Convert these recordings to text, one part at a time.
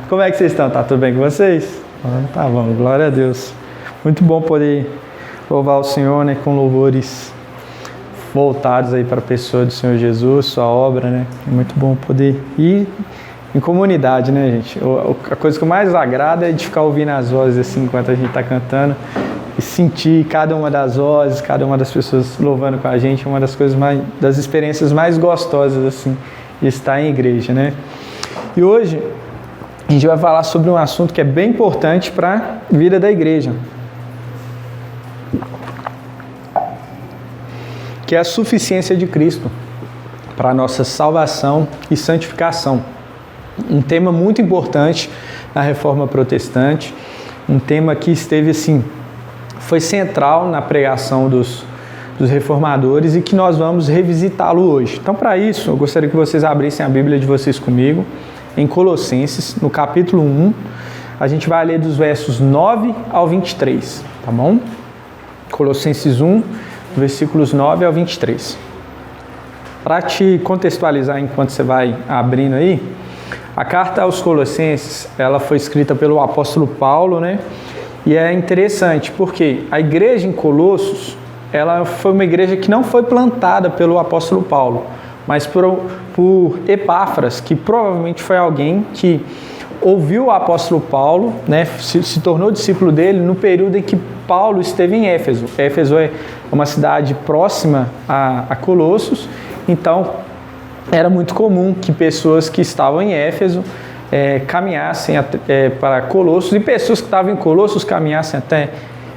Como é que vocês estão? Tá tudo bem com vocês? Tá bom, glória a Deus. Muito bom poder louvar o Senhor, né, com louvores voltados aí para a pessoa do Senhor Jesus, sua obra, né? É muito bom poder ir em comunidade, né, gente? A coisa que mais agrada é de ficar ouvindo as vozes assim enquanto a gente está cantando e sentir cada uma das vozes, cada uma das pessoas louvando com a gente, é uma das coisas das experiências mais gostosas assim de estar em igreja, né? E hoje a gente vai falar sobre um assunto que é bem importante para a vida da igreja, que é a suficiência de Cristo para a nossa salvação e santificação. Um tema muito importante na Reforma Protestante, um tema que esteve assim, foi central na pregação dos reformadores e que nós vamos revisitá-lo hoje. Então, para isso, eu gostaria que vocês abrissem a Bíblia de vocês comigo, em Colossenses, no capítulo 1, a gente vai ler dos versos 9 ao 23, tá bom? Colossenses 1, versículos 9 ao 23. Para te contextualizar enquanto você vai abrindo aí, a carta aos Colossenses, ela foi escrita pelo apóstolo Paulo, né? E é interessante porque a igreja em Colossos, ela foi uma igreja que não foi plantada pelo apóstolo Paulo, mas por Epáfras, que provavelmente foi alguém que ouviu o apóstolo Paulo, né, se tornou discípulo dele no período em que Paulo esteve em Éfeso. Éfeso é uma cidade próxima a Colossos, então era muito comum que pessoas que estavam em Éfeso caminhassem para Colossos e pessoas que estavam em Colossos caminhassem até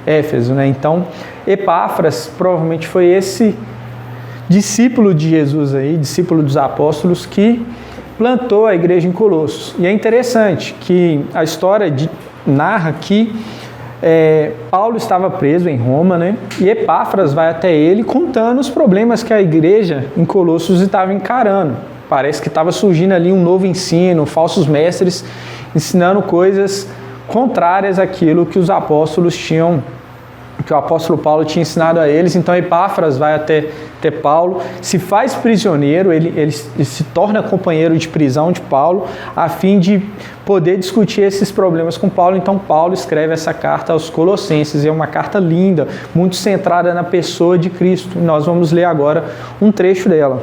Éfeso, né? Então, Epáfras provavelmente foi esse discípulo de Jesus aí, discípulo dos apóstolos, que plantou a igreja em Colossos. E é interessante que a história narra que Paulo estava preso em Roma, né? E Epáfras vai até ele contando os problemas que a igreja em Colossos estava encarando. Parece que estava surgindo ali um novo ensino, falsos mestres ensinando coisas contrárias àquilo que os apóstolos tinham, que o apóstolo Paulo tinha ensinado a eles. Então Epáfras vai até Paulo, se faz prisioneiro, ele se torna companheiro de prisão de Paulo, a fim de poder discutir esses problemas com Paulo. Então Paulo escreve essa carta aos Colossenses, é uma carta linda, muito centrada na pessoa de Cristo. Nós vamos ler agora um trecho dela,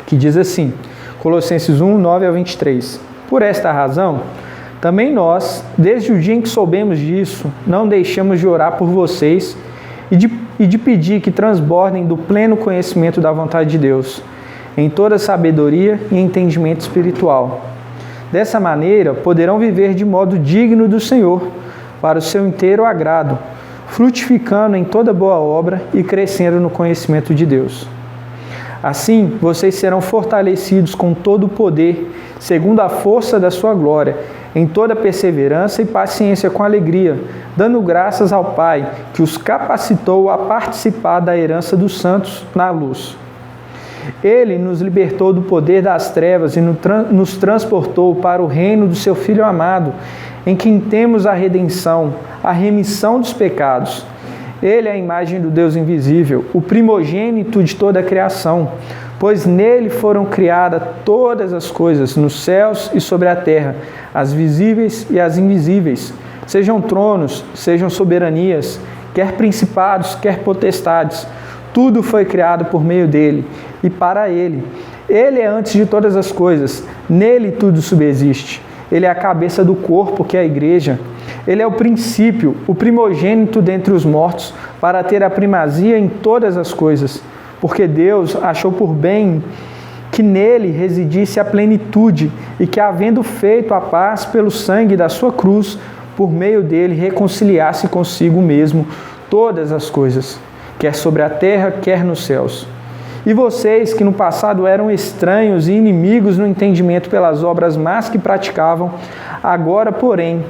que diz assim, Colossenses 1, 9 a 23. Por esta razão, também nós, desde o dia em que soubemos disso, não deixamos de orar por vocês e de pedir que transbordem do pleno conhecimento da vontade de Deus, em toda sabedoria e entendimento espiritual. Dessa maneira, poderão viver de modo digno do Senhor, para o seu inteiro agrado, frutificando em toda boa obra e crescendo no conhecimento de Deus. Assim, vocês serão fortalecidos com todo o poder, segundo a força da sua glória, em toda perseverança e paciência com alegria, dando graças ao Pai, que os capacitou a participar da herança dos santos na luz. Ele nos libertou do poder das trevas e nos transportou para o reino do seu Filho amado, em quem temos a redenção, a remissão dos pecados. Ele é a imagem do Deus invisível, o primogênito de toda a criação, pois nele foram criadas todas as coisas, nos céus e sobre a terra, as visíveis e as invisíveis, sejam tronos, sejam soberanias, quer principados, quer potestades. Tudo foi criado por meio dele e para ele. Ele é antes de todas as coisas, nele tudo subsiste. Ele é a cabeça do corpo, que é a igreja. Ele é o princípio, o primogênito dentre os mortos, para ter a primazia em todas as coisas, porque Deus achou por bem que nele residisse a plenitude e que, havendo feito a paz pelo sangue da sua cruz, por meio dele reconciliasse consigo mesmo todas as coisas, quer sobre a terra, quer nos céus. E vocês, que no passado eram estranhos e inimigos no entendimento pelas obras más que praticavam, agora, porém,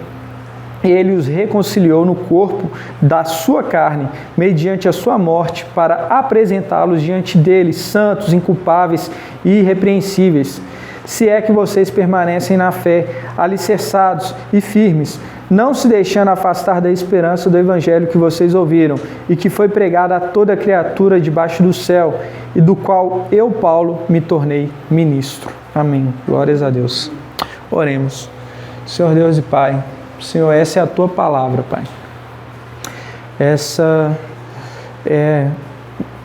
ele os reconciliou no corpo da sua carne, mediante a sua morte, para apresentá-los diante dele, santos, inculpáveis e irrepreensíveis. Se é que vocês permanecem na fé, alicerçados e firmes, não se deixando afastar da esperança do evangelho que vocês ouviram e que foi pregado a toda criatura debaixo do céu, e do qual eu, Paulo, me tornei ministro. Amém. Glórias a Deus. Oremos. Senhor Deus e Pai, Senhor, essa é a Tua palavra, Pai. Essa é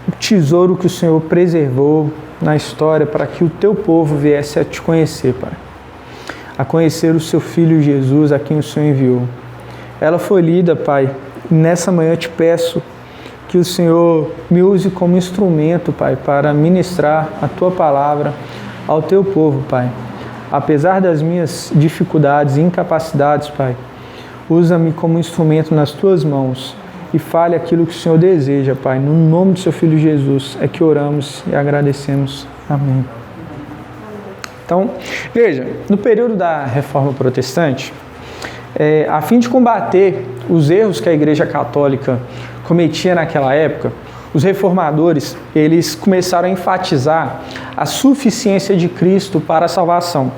o tesouro que o Senhor preservou na história para que o Teu povo viesse a Te conhecer, Pai. A conhecer o Seu Filho Jesus, a quem o Senhor enviou. Ela foi lida, Pai. Nessa manhã eu Te peço que o Senhor me use como instrumento, Pai, para ministrar a Tua palavra ao Teu povo, Pai. Apesar das minhas dificuldades e incapacidades, Pai, usa-me como instrumento nas Tuas mãos e fale aquilo que o Senhor deseja, Pai. No nome do Seu Filho Jesus é que oramos e agradecemos. Amém. Então, veja, no período da Reforma Protestante, a fim de combater os erros que a Igreja Católica cometia naquela época, os reformadores, eles começaram a enfatizar a suficiência de Cristo para a salvação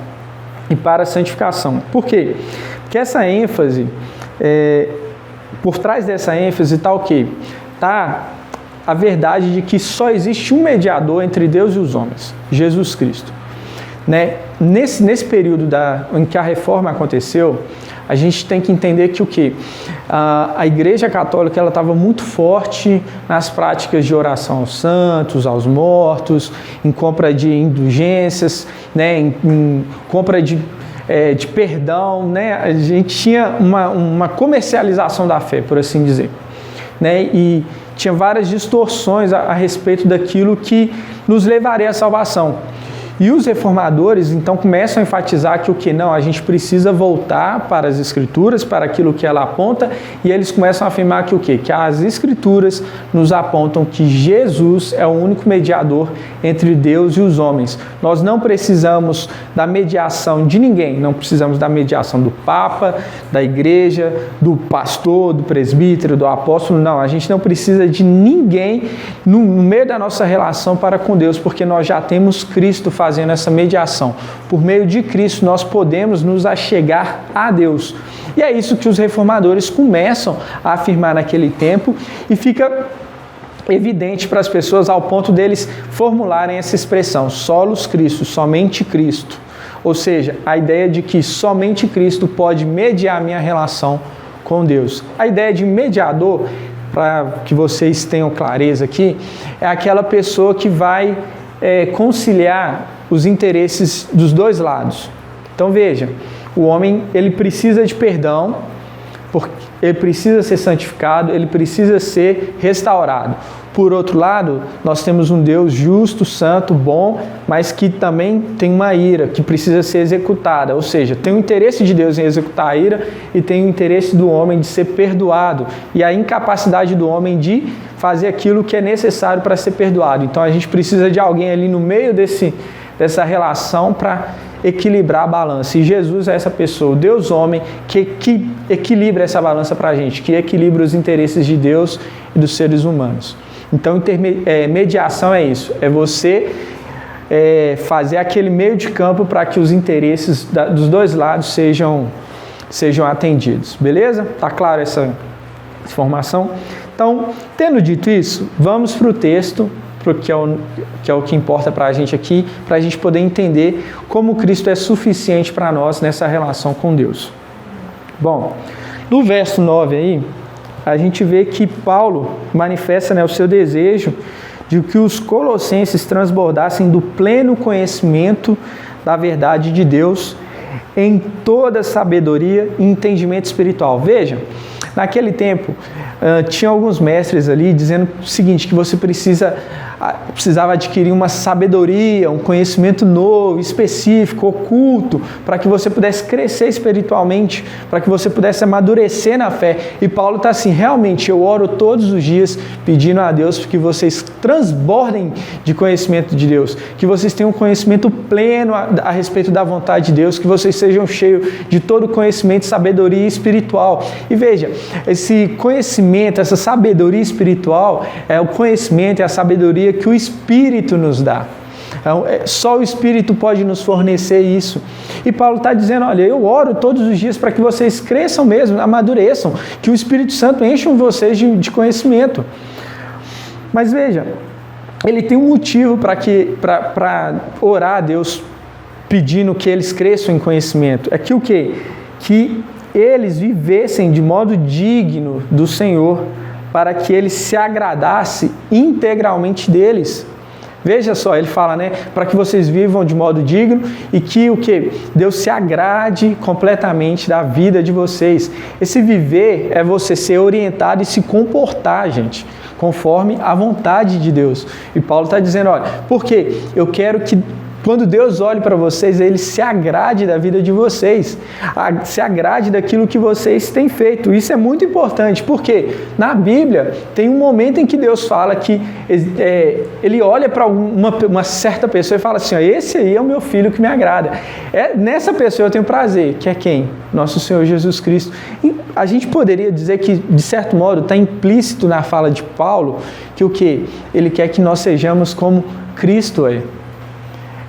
e para a santificação. Por quê? Porque essa ênfase, por trás dessa ênfase está o quê? Está a verdade de que só existe um mediador entre Deus e os homens, Jesus Cristo. Né? Nesse período em que a reforma aconteceu, a gente tem que entender que o quê? A Igreja Católica ela estava muito forte nas práticas de oração aos santos, aos mortos, em compra de indulgências, né? em compra de perdão. Né? A gente tinha uma comercialização da fé, por assim dizer. Né? E tinha várias distorções a respeito daquilo que nos levaria à salvação. E os reformadores, então, começam a enfatizar que o que não, a gente precisa voltar para as Escrituras, para aquilo que ela aponta, e eles começam a afirmar que o quê? Que as Escrituras nos apontam que Jesus é o único mediador entre Deus e os homens. Nós não precisamos da mediação de ninguém, não precisamos da mediação do Papa, da Igreja, do pastor, do presbítero, do apóstolo, não. A gente não precisa de ninguém no meio da nossa relação para com Deus, porque nós já temos Cristo fazendo essa mediação. Por meio de Cristo nós podemos nos achegar a Deus. E é isso que os reformadores começam a afirmar naquele tempo e fica evidente para as pessoas ao ponto deles formularem essa expressão, solos Cristo, somente Cristo. Ou seja, a ideia de que somente Cristo pode mediar a minha relação com Deus. A ideia de mediador, para que vocês tenham clareza aqui, é aquela pessoa que vai conciliar os interesses dos dois lados. Então veja, o homem ele precisa de perdão, porque ele precisa ser santificado, ele precisa ser restaurado. Por outro lado, nós temos um Deus justo, santo, bom, mas que também tem uma ira que precisa ser executada. Ou seja, tem o interesse de Deus em executar a ira e tem o interesse do homem de ser perdoado e a incapacidade do homem de fazer aquilo que é necessário para ser perdoado. Então a gente precisa de alguém ali no meio dessa relação para equilibrar a balança. E Jesus é essa pessoa, o Deus homem, que equilibra essa balança para a gente, que equilibra os interesses de Deus e dos seres humanos. Então, mediação é isso, é você fazer aquele meio de campo para que os interesses dos dois lados sejam atendidos. Beleza? Tá claro essa informação? Então, tendo dito isso, vamos para o texto, que é o que importa para a gente aqui, para a gente poder entender como Cristo é suficiente para nós nessa relação com Deus. Bom, no verso 9 aí, a gente vê que Paulo manifesta, né, o seu desejo de que os colossenses transbordassem do pleno conhecimento da verdade de Deus em toda sabedoria e entendimento espiritual. Veja, naquele tempo, tinha alguns mestres ali dizendo o seguinte, que você precisava adquirir uma sabedoria, um conhecimento novo, específico, oculto, para que você pudesse crescer espiritualmente, para que você pudesse amadurecer na fé. E Paulo está assim, realmente, eu oro todos os dias pedindo a Deus que vocês transbordem de conhecimento de Deus, que vocês tenham um conhecimento pleno a respeito da vontade de Deus, que vocês sejam cheios de todo conhecimento e sabedoria espiritual. E veja, esse conhecimento, essa sabedoria espiritual é o conhecimento e a sabedoria que o Espírito nos dá. Então, só o Espírito pode nos fornecer isso. E Paulo está dizendo, olha, eu oro todos os dias para que vocês cresçam mesmo, amadureçam, que o Espírito Santo encha vocês de conhecimento. Mas veja, ele tem um motivo para orar a Deus pedindo que eles cresçam em conhecimento. É que o quê? que eles vivessem de modo digno do Senhor, para que Ele se agradasse integralmente deles. Veja só, ele fala, né, para que vocês vivam de modo digno e que o que? Deus se agrade completamente da vida de vocês. Esse viver é você ser orientado e se comportar, gente, conforme a vontade de Deus. E Paulo está dizendo, olha, porque eu quero que quando Deus olhe para vocês, Ele se agrade da vida de vocês, se agrade daquilo que vocês têm feito. Isso é muito importante, porque na Bíblia tem um momento em que Deus fala que Ele olha para uma certa pessoa e fala assim, ó, esse aí é o meu filho que me agrada. Nessa pessoa eu tenho prazer, que é quem? Nosso Senhor Jesus Cristo. E a gente poderia dizer que, de certo modo, está implícito na fala de Paulo que o quê? Ele quer que nós sejamos como Cristo é.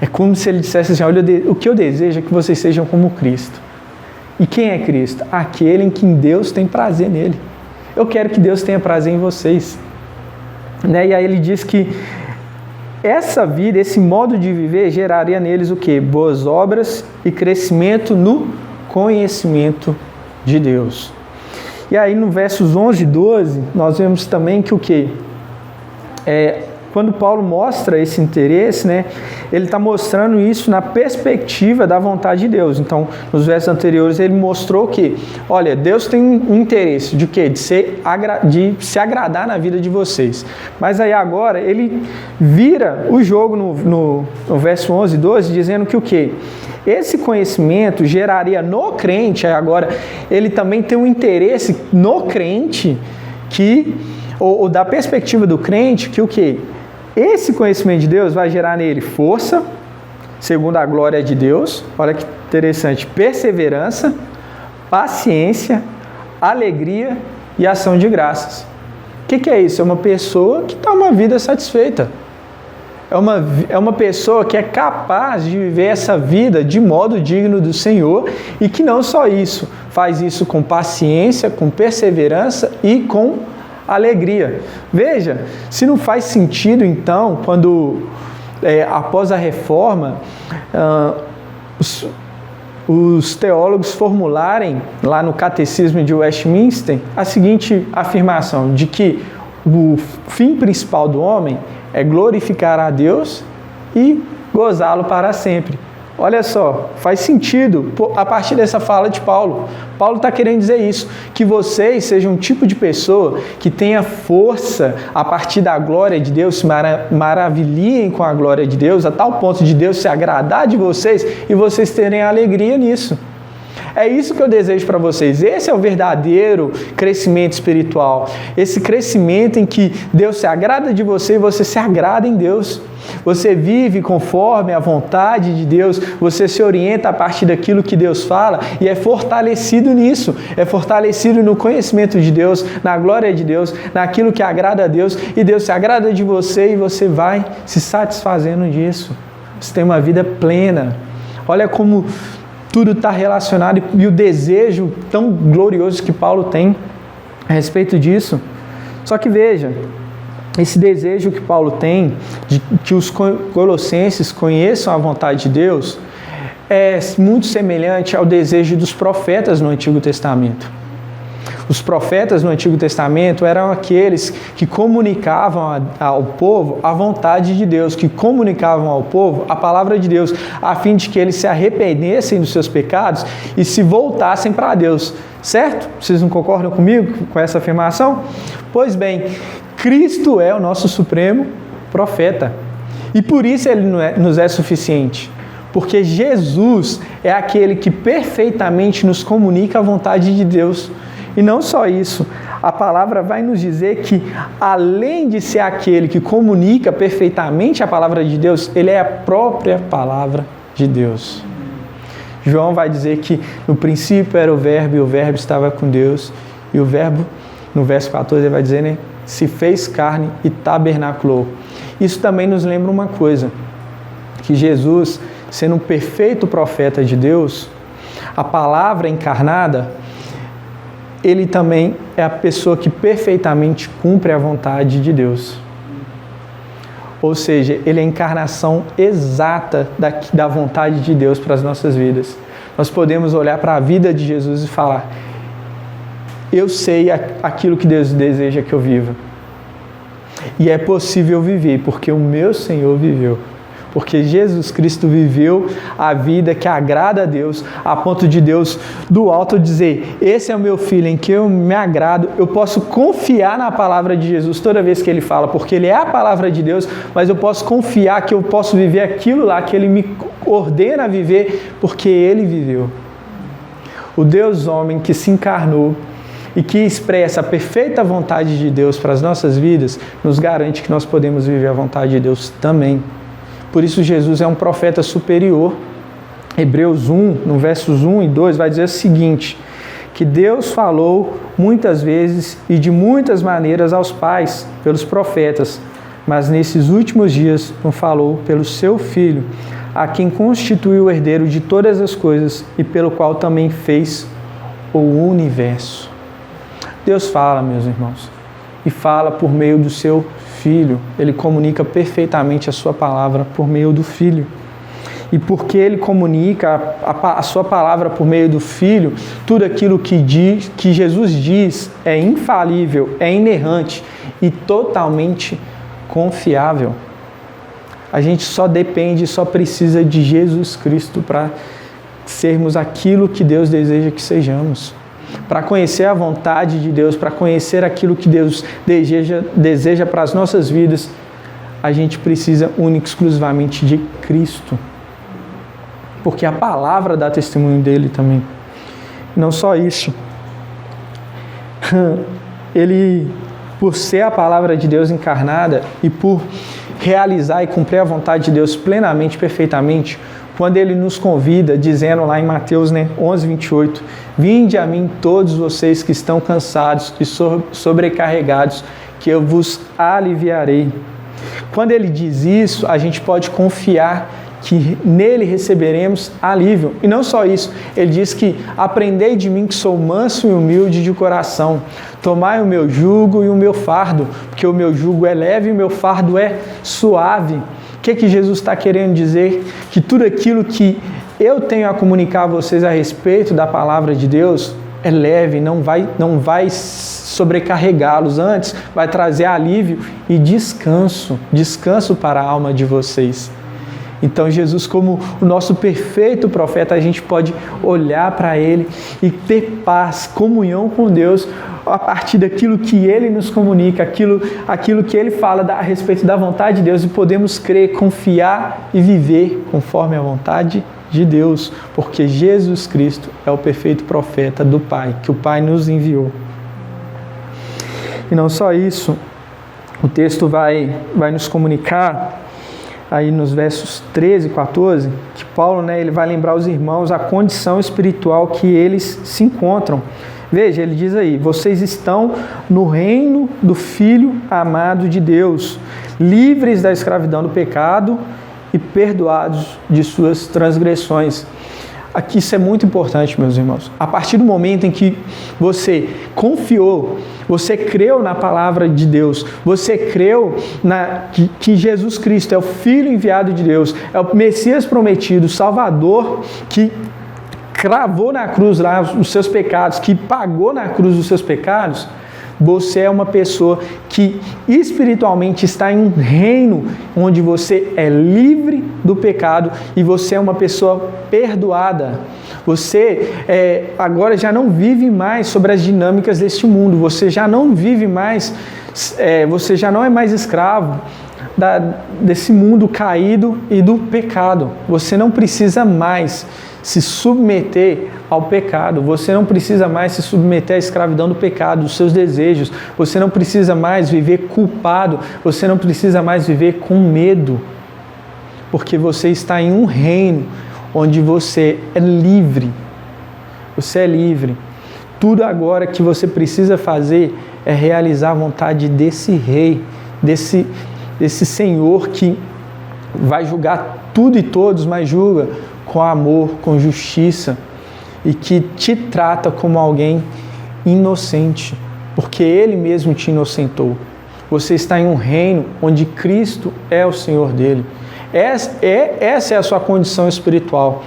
É como se ele dissesse assim, olha, o que eu desejo é que vocês sejam como Cristo. E quem é Cristo? Aquele em quem Deus tem prazer nele. Eu quero que Deus tenha prazer em vocês. Né? E aí ele diz que essa vida, esse modo de viver, geraria neles o quê? Boas obras e crescimento no conhecimento de Deus. E aí no versos 11 e 12, nós vemos também que o quê? Quando Paulo mostra esse interesse, né, ele está mostrando isso na perspectiva da vontade de Deus. Então, nos versos anteriores, ele mostrou que, olha, Deus tem um interesse de quê? De se agradar na vida de vocês. Mas aí agora, ele vira o jogo no verso 11 e 12, dizendo que o quê? Esse conhecimento geraria no crente, aí agora, ele também tem um interesse no crente, ou da perspectiva do crente, que o quê? Esse conhecimento de Deus vai gerar nele força, segundo a glória de Deus, olha que interessante, perseverança, paciência, alegria e ação de graças. O que é isso? É uma pessoa que está uma vida satisfeita. É uma pessoa que é capaz de viver essa vida de modo digno do Senhor e que não só isso, faz isso com paciência, com perseverança e com alegria. Veja, se não faz sentido então, quando após a reforma, os teólogos formularem lá no Catecismo de Westminster a seguinte afirmação, de que o fim principal do homem é glorificar a Deus e gozá-lo para sempre. Olha só, faz sentido a partir dessa fala de Paulo. Paulo está querendo dizer isso, que vocês sejam um tipo de pessoa que tenha força a partir da glória de Deus, se maravilhem com a glória de Deus, a tal ponto de Deus se agradar de vocês e vocês terem alegria nisso. É isso que eu desejo para vocês. Esse é o verdadeiro crescimento espiritual. Esse crescimento em que Deus se agrada de você e você se agrada em Deus. Você vive conforme a vontade de Deus, você se orienta a partir daquilo que Deus fala e é fortalecido nisso. É fortalecido no conhecimento de Deus, na glória de Deus, naquilo que agrada a Deus. E Deus se agrada de você e você vai se satisfazendo disso. Você tem uma vida plena. Olha como tudo está relacionado e o desejo tão glorioso que Paulo tem a respeito disso. Só que veja, esse desejo que Paulo tem de que os colossenses conheçam a vontade de Deus é muito semelhante ao desejo dos profetas no Antigo Testamento. Os profetas no Antigo Testamento eram aqueles que comunicavam ao povo a vontade de Deus, que comunicavam ao povo a palavra de Deus, a fim de que eles se arrependessem dos seus pecados e se voltassem para Deus. Certo? Vocês não concordam comigo com essa afirmação? Pois bem, Cristo é o nosso supremo profeta. E por isso ele nos é suficiente. Porque Jesus é aquele que perfeitamente nos comunica a vontade de Deus. E não só isso, a palavra vai nos dizer que, além de ser aquele que comunica perfeitamente a palavra de Deus, ele é a própria palavra de Deus. João vai dizer que no princípio era o verbo e o verbo estava com Deus. E o verbo, no verso 14, ele vai dizer, né, se fez carne e tabernaculou. Isso também nos lembra uma coisa, que Jesus, sendo um perfeito profeta de Deus, a palavra encarnada, ele também é a pessoa que perfeitamente cumpre a vontade de Deus. Ou seja, ele é a encarnação exata da vontade de Deus para as nossas vidas. nós podemos olhar para a vida de Jesus e falar: eu sei aquilo que Deus deseja que eu viva. E é possível viver, porque o meu Senhor viveu. Porque Jesus Cristo viveu a vida que agrada a Deus, a ponto de Deus do alto dizer: esse é o meu filho em que eu me agrado. Eu posso confiar na palavra de Jesus toda vez que Ele fala, porque Ele é a palavra de Deus, mas eu posso confiar que eu posso viver aquilo lá que Ele me ordena viver, porque Ele viveu. O Deus homem que se encarnou e que expressa a perfeita vontade de Deus para as nossas vidas, nos garante que nós podemos viver a vontade de Deus também. Por isso Jesus é um profeta superior. Hebreus 1, no versos 1 e 2, vai dizer o seguinte: que Deus falou muitas vezes e de muitas maneiras aos pais, pelos profetas, mas nesses últimos dias não falou pelo seu Filho, a quem constituiu o herdeiro de todas as coisas e pelo qual também fez o universo. Deus fala, meus irmãos, e fala por meio do seu Filho. Ele comunica perfeitamente a sua palavra por meio do Filho. E porque Ele comunica a sua palavra por meio do Filho, tudo aquilo que Jesus diz é infalível, é inerrante e totalmente confiável. A gente só depende, só precisa de Jesus Cristo para sermos aquilo que Deus deseja que sejamos. Para conhecer a vontade de Deus, para conhecer aquilo que Deus deseja para as nossas vidas, a gente precisa única e exclusivamente de Cristo. Porque a palavra dá testemunho dele também. Não só isso. Ele, por ser a palavra de Deus encarnada e por realizar e cumprir a vontade de Deus plenamente, perfeitamente, quando Ele nos convida, dizendo lá em Mateus 11, 28, vinde a mim todos vocês que estão cansados e sobrecarregados, que eu vos aliviarei. Quando Ele diz isso, a gente pode confiar que nele receberemos alívio. E não só isso, Ele diz que aprendei de mim que sou manso e humilde de coração, tomai o meu jugo e o meu fardo, porque o meu jugo é leve e o meu fardo é suave. O que Jesus está querendo dizer? Que tudo aquilo que eu tenho a comunicar a vocês a respeito da palavra de Deus é leve, não vai sobrecarregá-los, antes vai trazer alívio e descanso para a alma de vocês. Então Jesus, como o nosso perfeito profeta, a gente pode olhar para Ele e ter paz, comunhão com Deus, a partir daquilo que Ele nos comunica, aquilo que Ele fala a respeito da vontade de Deus, e podemos crer, confiar e viver conforme a vontade de Deus, porque Jesus Cristo é o perfeito profeta do Pai, que o Pai nos enviou. E não só isso, o texto vai nos comunicar aí nos versos 13 e 14, que Paulo, ele vai lembrar os irmãos a condição espiritual que eles se encontram. Veja, ele diz aí: vocês estão no reino do Filho amado de Deus, livres da escravidão do pecado e perdoados de suas transgressões. Aqui isso é muito importante, meus irmãos. A partir do momento em que você confiou, você creu na palavra de Deus, você creu que Jesus Cristo é o Filho enviado de Deus, é o Messias prometido, o Salvador, que cravou na cruz lá os seus pecados, que pagou na cruz os seus pecados, você é uma pessoa que espiritualmente está em um reino onde você é livre do pecado e você é uma pessoa perdoada. Você agora já não vive mais sobre as dinâmicas deste mundo, você já não vive mais, você já não é mais escravo desse mundo caído e do pecado. Você não precisa mais se submeter ao pecado, você não precisa mais se submeter à escravidão do pecado, dos seus desejos, você não precisa mais viver culpado, você não precisa mais viver com medo, porque você está em um reino onde você é livre. Você é livre. Tudo agora que você precisa fazer é realizar a vontade desse rei, desse Senhor que vai julgar tudo e todos, mas julga com amor, com justiça, e que te trata como alguém inocente, porque Ele mesmo te inocentou. Você está em um reino onde Cristo é o Senhor dele. Essa é a sua condição espiritual.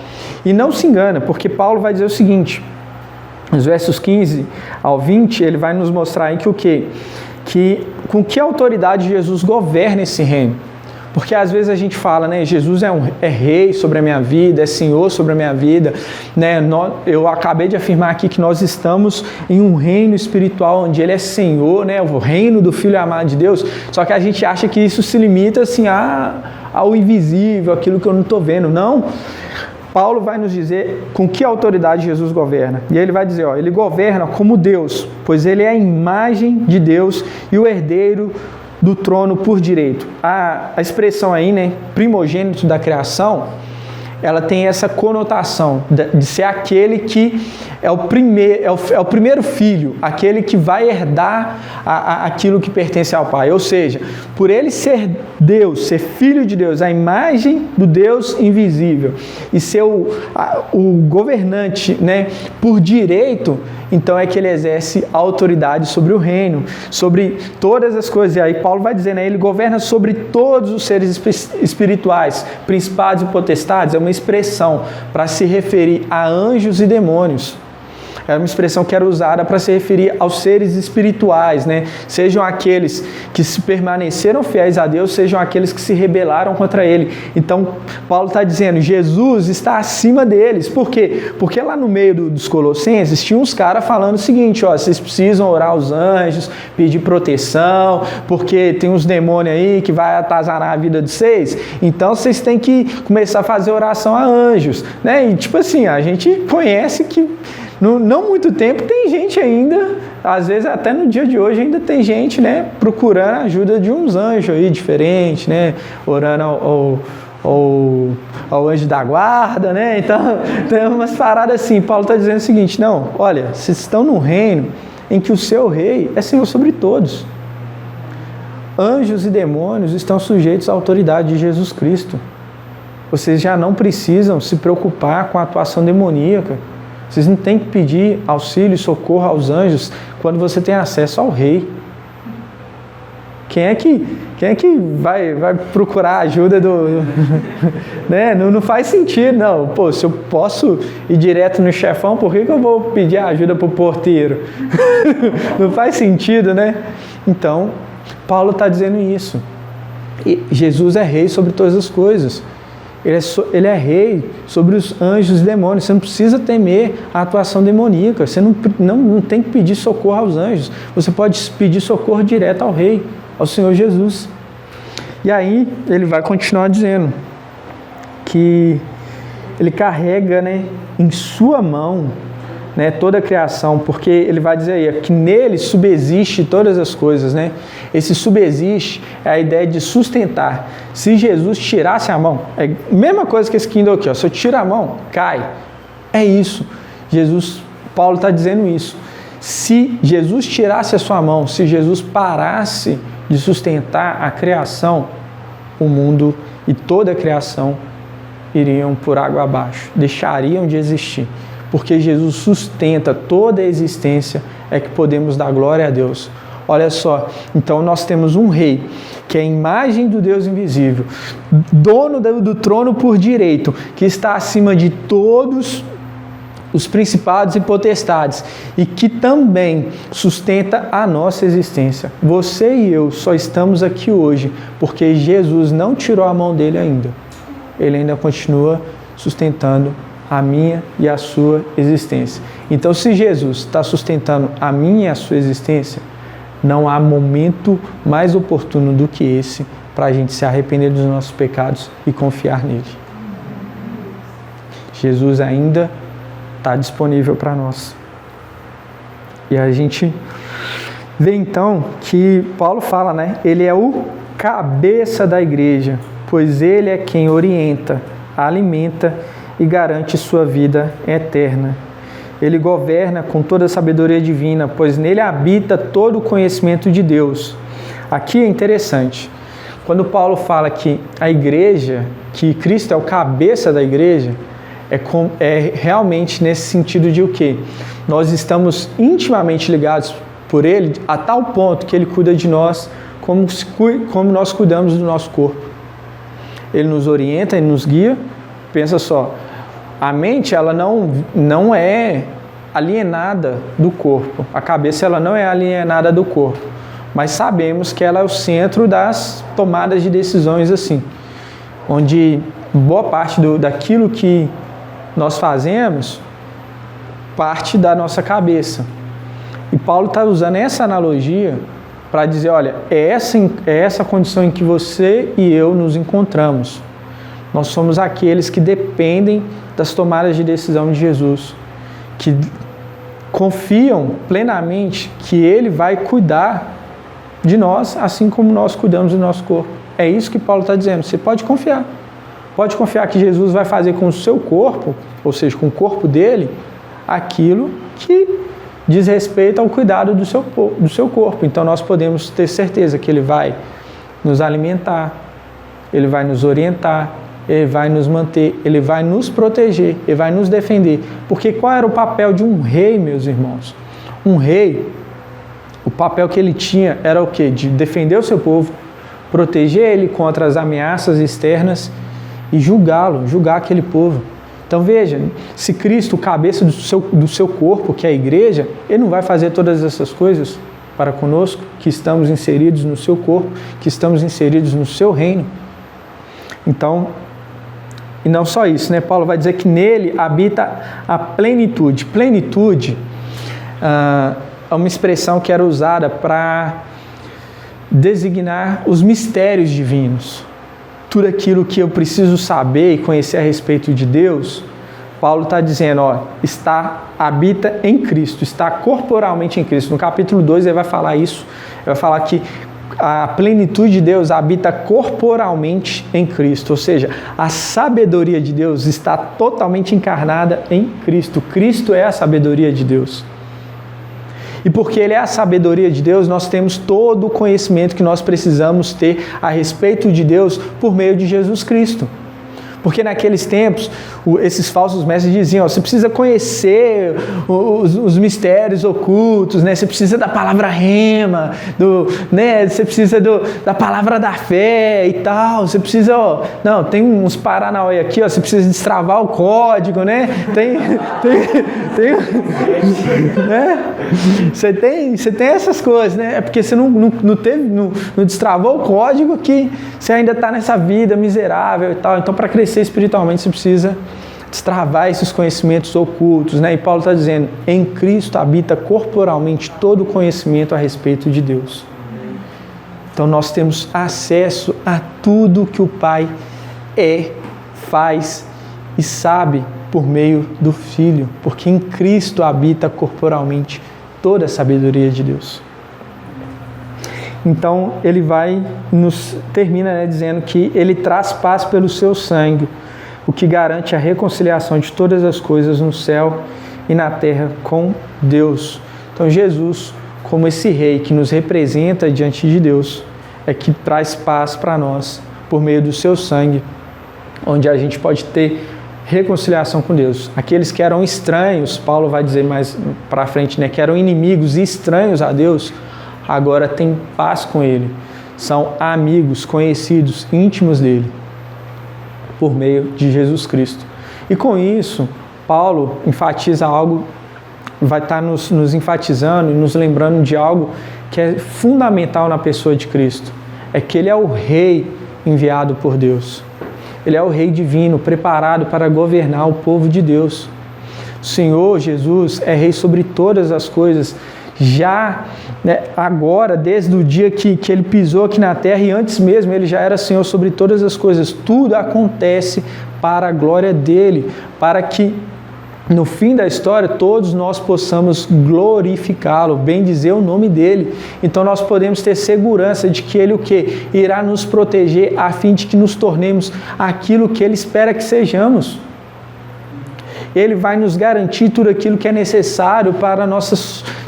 E não se engana, porque Paulo vai dizer o seguinte, nos versos 15 ao 20, ele vai nos mostrar aí que o quê? Que com que autoridade Jesus governa esse reino. Porque às vezes a gente fala, né, Jesus é rei sobre a minha vida, é senhor sobre a minha vida, né? Eu acabei de afirmar aqui que nós estamos em um reino espiritual onde ele é senhor, né, o reino do Filho amado de Deus, só que a gente acha que isso se limita assim ao invisível, aquilo que eu não estou vendo. Não, Paulo vai nos dizer com que autoridade Jesus governa. E ele vai dizer, ele governa como Deus, pois ele é a imagem de Deus e o herdeiro do trono por direito. A expressão aí, né, primogênito da criação, ela tem essa conotação de ser aquele que é o primeiro filho, aquele que vai herdar aquilo que pertence ao Pai. Ou seja, por ele ser Deus, ser filho de Deus, a imagem do Deus invisível, e ser o governante, né, por direito, então é que ele exerce autoridade sobre o reino, sobre todas as coisas. E aí Paulo vai dizer, né, ele governa sobre todos os seres espirituais, principados e potestades. É uma expressão para se referir a anjos e demônios. É uma expressão que era usada para se referir aos seres espirituais, né? Sejam aqueles que se permaneceram fiéis a Deus, sejam aqueles que se rebelaram contra Ele. Então, Paulo está dizendo, Jesus está acima deles. Por quê? Porque lá no meio dos Colossenses, tinha uns caras falando o seguinte, vocês precisam orar aos anjos, pedir proteção, porque tem uns demônios aí que vai atazanar a vida de vocês, então vocês têm que começar a fazer oração a anjos, né? E tipo assim, a gente conhece que não muito tempo tem gente ainda, às vezes até no dia de hoje ainda tem gente, né, procurando a ajuda de uns anjos aí diferentes, né, orando ao anjo da guarda, né? Então tem umas paradas assim. Paulo está dizendo o seguinte, não, olha, vocês estão num reino em que o seu rei é senhor sobre todos. Anjos e demônios estão sujeitos à autoridade de Jesus Cristo. Vocês já não precisam se preocupar com a atuação demoníaca. Vocês não têm que pedir auxílio e socorro aos anjos quando você tem acesso ao rei. Quem é que vai procurar ajuda do... né? Não faz sentido, não. Pô, se eu posso ir direto no chefão, por que eu vou pedir ajuda para o porteiro? Não faz sentido, né? Então, Paulo está dizendo isso. E Jesus é rei sobre todas as coisas. Ele é rei sobre os anjos e demônios. Você não precisa temer a atuação demoníaca. Você não tem que pedir socorro aos anjos. Você pode pedir socorro direto ao rei, ao Senhor Jesus. E aí ele vai continuar dizendo que ele carrega, né, em sua mão, né, toda a criação, porque ele vai dizer aí que nele subsiste todas as coisas, né? Esse subsiste é a ideia de sustentar. Se Jesus tirasse a mão, é a mesma coisa que esse Kindle aqui, se eu tiro a mão, cai. É isso. Paulo está dizendo isso. Se Jesus tirasse a sua mão, se Jesus parasse de sustentar a criação, o mundo e toda a criação iriam por água abaixo, deixariam de existir. Porque Jesus sustenta toda a existência, é que podemos dar glória a Deus. Olha só, então nós temos um rei, que é a imagem do Deus invisível, dono do trono por direito, que está acima de todos os principados e potestades, e que também sustenta a nossa existência. Você e eu só estamos aqui hoje, porque Jesus não tirou a mão dele ainda. Ele ainda continua sustentando a minha e a sua existência. Então, se Jesus está sustentando a minha e a sua existência, não há momento mais oportuno do que esse para a gente se arrepender dos nossos pecados e confiar nele. Jesus ainda está disponível para nós. E a gente vê então que Paulo fala, né? Ele é o cabeça da igreja, pois ele é quem orienta, alimenta e garante sua vida eterna. Ele governa com toda a sabedoria divina, pois nele habita todo o conhecimento de Deus. Aqui é interessante, quando Paulo fala que a igreja, que Cristo é o cabeça da igreja, é realmente nesse sentido de o quê? Nós estamos intimamente ligados por ele a tal ponto que ele cuida de nós como nós cuidamos do nosso corpo. Ele nos orienta, ele nos guia. Pensa só, A mente, ela não é alienada do corpo. A cabeça, ela não é alienada do corpo. Mas sabemos que ela é o centro das tomadas de decisões, assim. Onde boa parte daquilo que nós fazemos parte da nossa cabeça. E Paulo está usando essa analogia para dizer, olha, é essa condição em que você e eu nos encontramos. Nós somos aqueles que dependem das tomadas de decisão de Jesus, que confiam plenamente que Ele vai cuidar de nós, assim como nós cuidamos do nosso corpo. É isso que Paulo está dizendo. Você pode confiar. Pode confiar que Jesus vai fazer com o seu corpo, ou seja, com o corpo dele, aquilo que diz respeito ao cuidado do seu corpo. Então nós podemos ter certeza que Ele vai nos alimentar, Ele vai nos orientar, Ele vai nos manter, Ele vai nos proteger, Ele vai nos defender. Porque qual era o papel de um rei, meus irmãos? Um rei, o papel que ele tinha era o quê? De defender o seu povo, proteger ele contra as ameaças externas e julgar aquele povo. Então veja, se Cristo, o cabeça do seu corpo, que é a igreja, Ele não vai fazer todas essas coisas para conosco, que estamos inseridos no seu corpo, que estamos inseridos no seu reino. Então, e não só isso, né? Paulo vai dizer que nele habita a plenitude. Plenitude é uma expressão que era usada para designar os mistérios divinos. Tudo aquilo que eu preciso saber e conhecer a respeito de Deus, Paulo está dizendo, habita em Cristo, está corporalmente em Cristo. No capítulo 2 ele vai falar isso, ele vai falar que a plenitude de Deus habita corporalmente em Cristo, ou seja, a sabedoria de Deus está totalmente encarnada em Cristo. Cristo é a sabedoria de Deus. E porque Ele é a sabedoria de Deus, nós temos todo o conhecimento que nós precisamos ter a respeito de Deus por meio de Jesus Cristo. Porque naqueles tempos, esses falsos mestres diziam, você precisa conhecer os mistérios ocultos, né? Você precisa da palavra rema, né? Você precisa da palavra da fé e tal, você precisa, não, tem uns paranauê aqui, você precisa destravar o código, né? Né? Você tem essas coisas, né? É porque você não destravou o código que você ainda está nessa vida miserável e tal. Então, para crescer espiritualmente, você precisa destravar esses conhecimentos ocultos, né? E Paulo está dizendo, em Cristo habita corporalmente todo o conhecimento a respeito de Deus. Então nós temos acesso a tudo que o Pai faz e sabe por meio do Filho, porque em Cristo habita corporalmente toda a sabedoria de Deus. Então ele termina, né, dizendo que ele traz paz pelo seu sangue, o que garante a reconciliação de todas as coisas no céu e na terra com Deus. Então Jesus, como esse rei que nos representa diante de Deus, é que traz paz para nós por meio do seu sangue, onde a gente pode ter reconciliação com Deus. Aqueles que eram estranhos, Paulo vai dizer mais para frente, né, que eram inimigos e estranhos a Deus, agora tem paz com Ele. São amigos, conhecidos, íntimos dele, por meio de Jesus Cristo. E com isso, Paulo enfatiza algo, vai estar nos enfatizando e nos lembrando de algo que é fundamental na pessoa de Cristo. É que Ele é o Rei enviado por Deus. Ele é o Rei divino, preparado para governar o povo de Deus. O Senhor Jesus é Rei sobre todas as coisas, já, né, agora, desde o dia que Ele pisou aqui na terra, e antes mesmo Ele já era Senhor sobre todas as coisas. Tudo acontece para a glória dEle, para que no fim da história todos nós possamos glorificá-lo, bendizer o nome dEle. Então nós podemos ter segurança de que Ele o quê? Irá nos proteger a fim de que nos tornemos aquilo que Ele espera que sejamos. Ele vai nos garantir tudo aquilo que é necessário para a nossa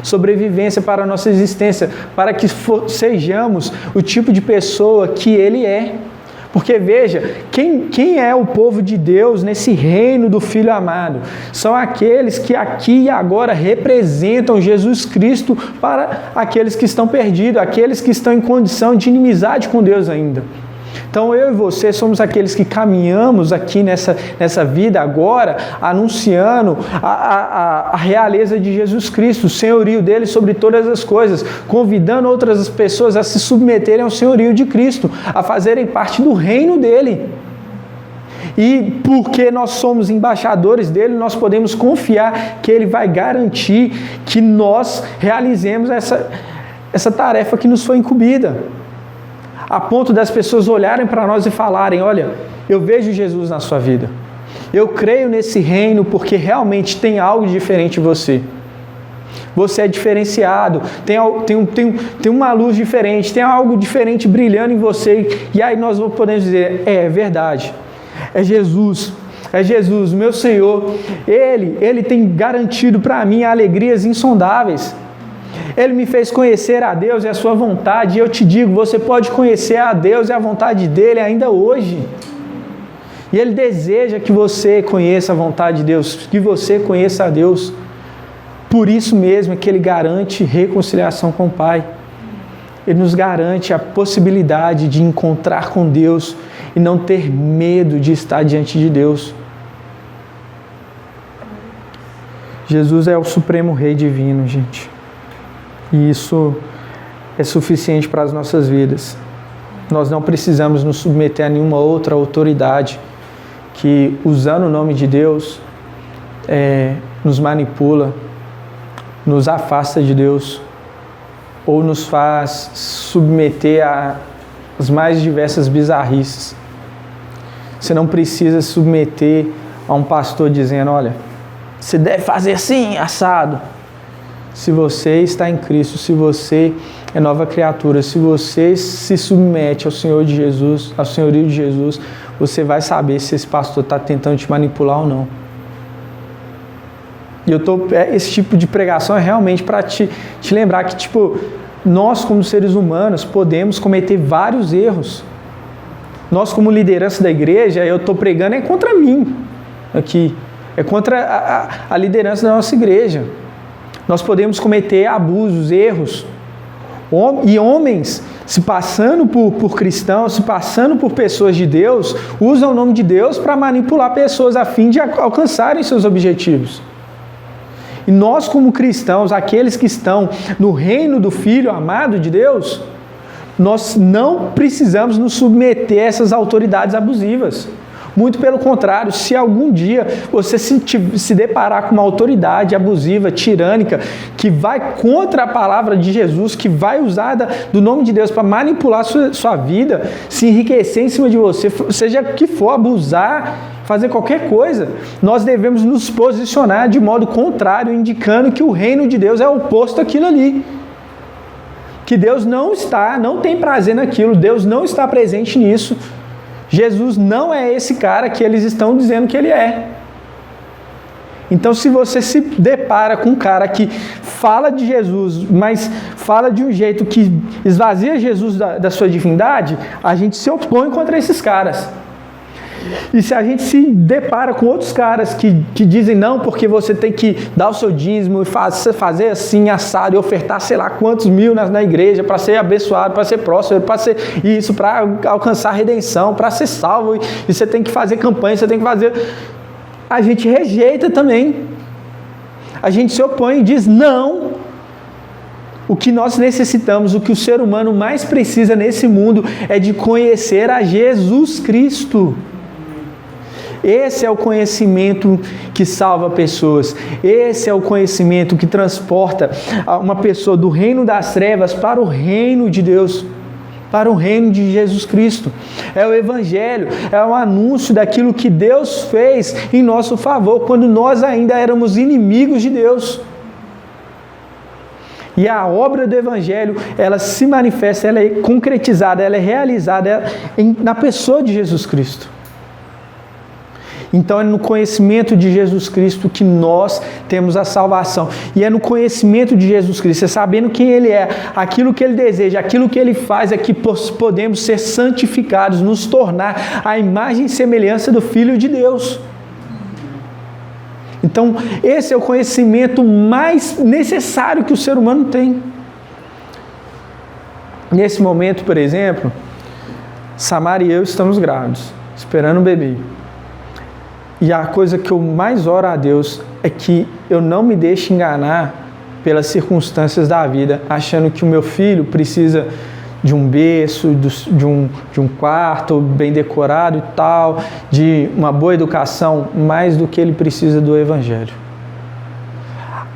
sobrevivência, para a nossa existência, para que sejamos o tipo de pessoa que Ele é. Porque veja, quem é o povo de Deus nesse reino do Filho amado? São aqueles que aqui e agora representam Jesus Cristo para aqueles que estão perdidos, aqueles que estão em condição de inimizade com Deus ainda. Então eu e você somos aqueles que caminhamos aqui nessa vida agora, anunciando a realeza de Jesus Cristo, o senhorio dele sobre todas as coisas, convidando outras pessoas a se submeterem ao senhorio de Cristo, a fazerem parte do reino dele. E porque nós somos embaixadores dele, nós podemos confiar que ele vai garantir que nós realizemos essa tarefa que nos foi incumbida. A ponto das pessoas olharem para nós e falarem: olha, eu vejo Jesus na sua vida. Eu creio nesse reino porque realmente tem algo diferente em você. Você é diferenciado, tem uma luz diferente, tem algo diferente brilhando em você. E aí nós podemos dizer: é verdade, é Jesus, meu Senhor. Ele tem garantido para mim alegrias insondáveis. Ele me fez conhecer a Deus e a sua vontade, e eu te digo, você pode conhecer a Deus e a vontade dele ainda hoje. E ele deseja que você conheça a vontade de Deus, que você conheça a Deus. Por isso mesmo é que ele garante reconciliação com o Pai. Ele nos garante a possibilidade de encontrar com Deus e não ter medo de estar diante de Deus. Jesus é o Supremo Rei Divino, gente. E isso é suficiente para as nossas vidas. Nós não precisamos nos submeter a nenhuma outra autoridade que, usando o nome de Deus, nos manipula, nos afasta de Deus, ou nos faz submeter às mais diversas bizarrices. Você não precisa se submeter a um pastor dizendo: olha, você deve fazer assim, assado. Se você está em Cristo, se você é nova criatura, se você se submete ao Senhor de Jesus, ao senhorio de Jesus, você vai saber se esse pastor está tentando te manipular ou não. E esse tipo de pregação é realmente para te lembrar que, nós como seres humanos podemos cometer vários erros. Nós como liderança da igreja, eu estou pregando é contra mim aqui, é contra a liderança da nossa igreja. Nós podemos cometer abusos, erros. E homens, se passando por cristãos, se passando por pessoas de Deus, usam o nome de Deus para manipular pessoas a fim de alcançarem seus objetivos. E nós, como cristãos, aqueles que estão no reino do Filho amado de Deus, nós não precisamos nos submeter a essas autoridades abusivas. Muito pelo contrário, se algum dia você se deparar com uma autoridade abusiva, tirânica, que vai contra a palavra de Jesus, que vai usar do nome de Deus para manipular sua vida, se enriquecer em cima de você, seja o que for, abusar, fazer qualquer coisa, nós devemos nos posicionar de modo contrário, indicando que o reino de Deus é oposto àquilo ali. Que Deus não tem prazer naquilo, Deus não está presente nisso. Jesus não é esse cara que eles estão dizendo que ele é. Então, se você se depara com um cara que fala de Jesus, mas fala de um jeito que esvazia Jesus da sua divindade, a gente se opõe contra esses caras. E se a gente se depara com outros caras que dizem não, porque você tem que dar o seu dízimo e fazer assim, assado, e ofertar sei lá quantos mil na igreja para ser abençoado, para ser próspero, para ser isso, para alcançar a redenção, para ser salvo, e você tem que fazer campanha, você tem que fazer... A gente rejeita também. A gente se opõe e diz não. O que nós necessitamos, o que o ser humano mais precisa nesse mundo é de conhecer a Jesus Cristo. Esse é o conhecimento que salva pessoas. Esse é o conhecimento que transporta uma pessoa do reino das trevas para o reino de Deus, para o reino de Jesus Cristo. É o Evangelho, é o anúncio daquilo que Deus fez em nosso favor, quando nós ainda éramos inimigos de Deus. E a obra do Evangelho, ela se manifesta, ela é concretizada, ela é realizada na pessoa de Jesus Cristo. Então é no conhecimento de Jesus Cristo que nós temos a salvação. E é no conhecimento de Jesus Cristo, é sabendo quem Ele é, aquilo que Ele deseja, aquilo que Ele faz, é que podemos ser santificados, nos tornar a imagem e semelhança do Filho de Deus. Então esse é o conhecimento mais necessário que o ser humano tem. Nesse momento, por exemplo, Samara e eu estamos grávidos, esperando um bebê. E a coisa que eu mais oro a Deus é que eu não me deixe enganar pelas circunstâncias da vida, achando que o meu filho precisa de um berço, de um quarto bem decorado e tal, de uma boa educação, mais do que ele precisa do Evangelho.